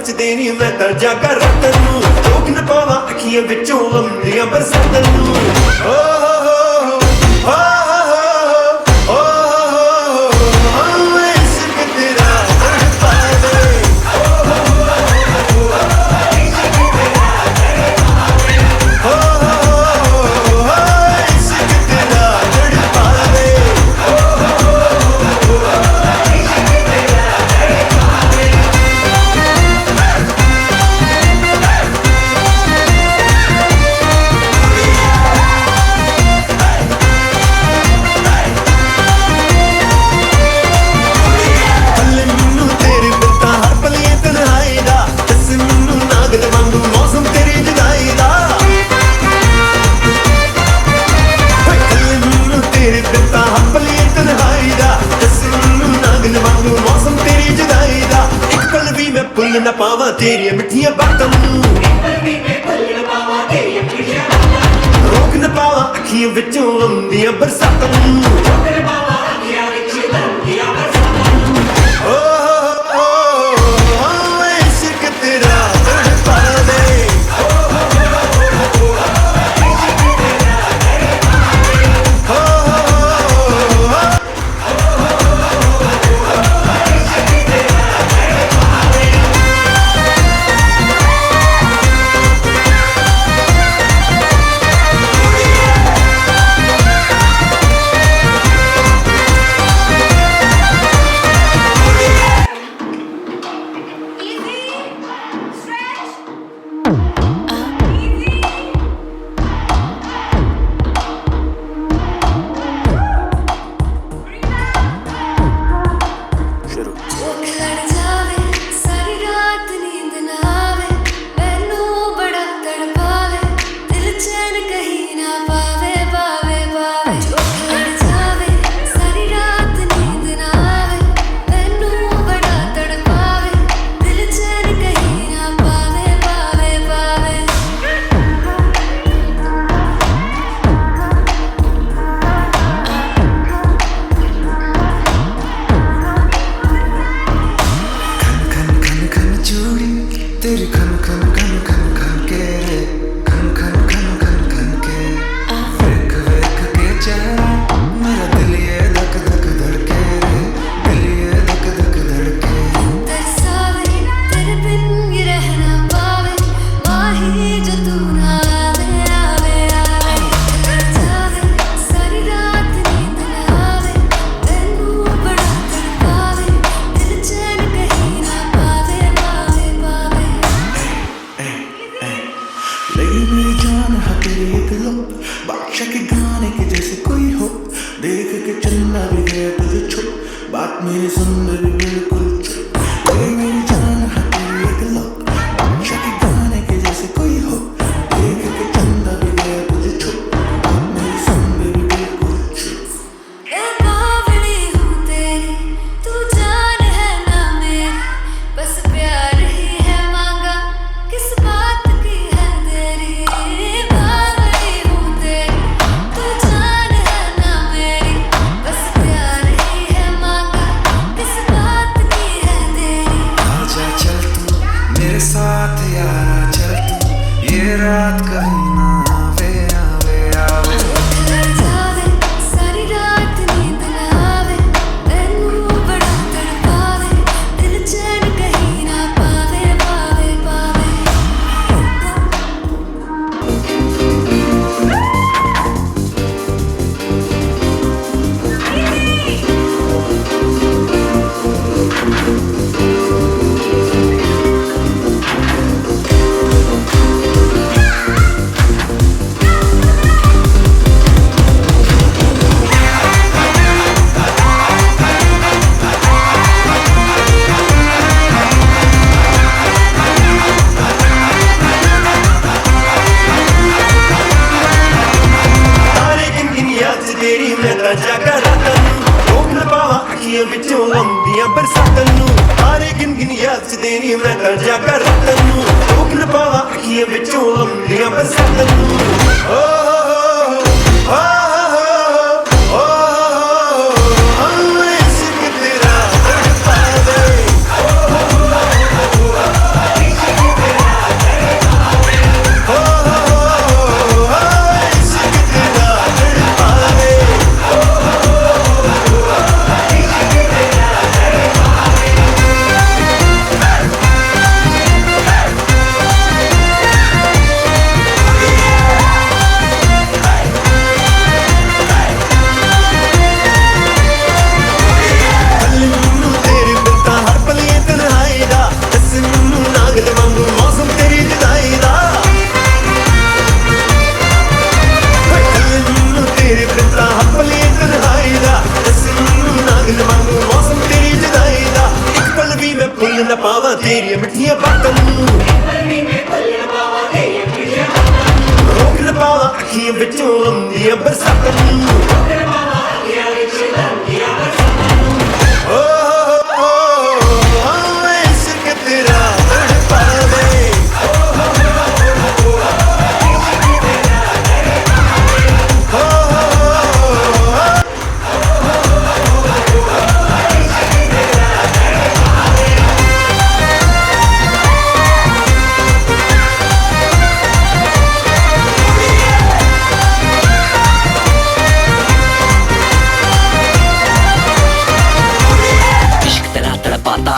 याचदे नी मैं तां जागा रातां नूं रोक न पावां अखियां विचों आउंदियां बरसातां नूं ओ न पावा तेरी मिठियां बातां रोक न पावा अखियां विचों आउंदियां बरसातां ਅੱਖੀਆਂ ਵਿੱਚੋਂ ਆਉਂਦੀਆਂ ਬਰਸਾਤਾਂ ਨੂੰ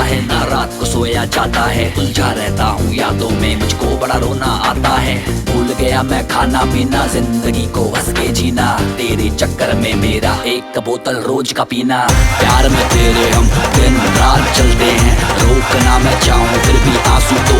है ना रात को सोया जाता है, उलझा रहता हूँ यादों में, मुझको बड़ा रोना आता है। भूल गया मैं खाना पीना, जिंदगी को हंस के जीना, तेरे चक्कर में मेरा एक बोतल रोज का पीना। प्यार में तेरे हम दिन रात चलते हैं, रोकना मैं चाहूँ फिर भी आंसू तो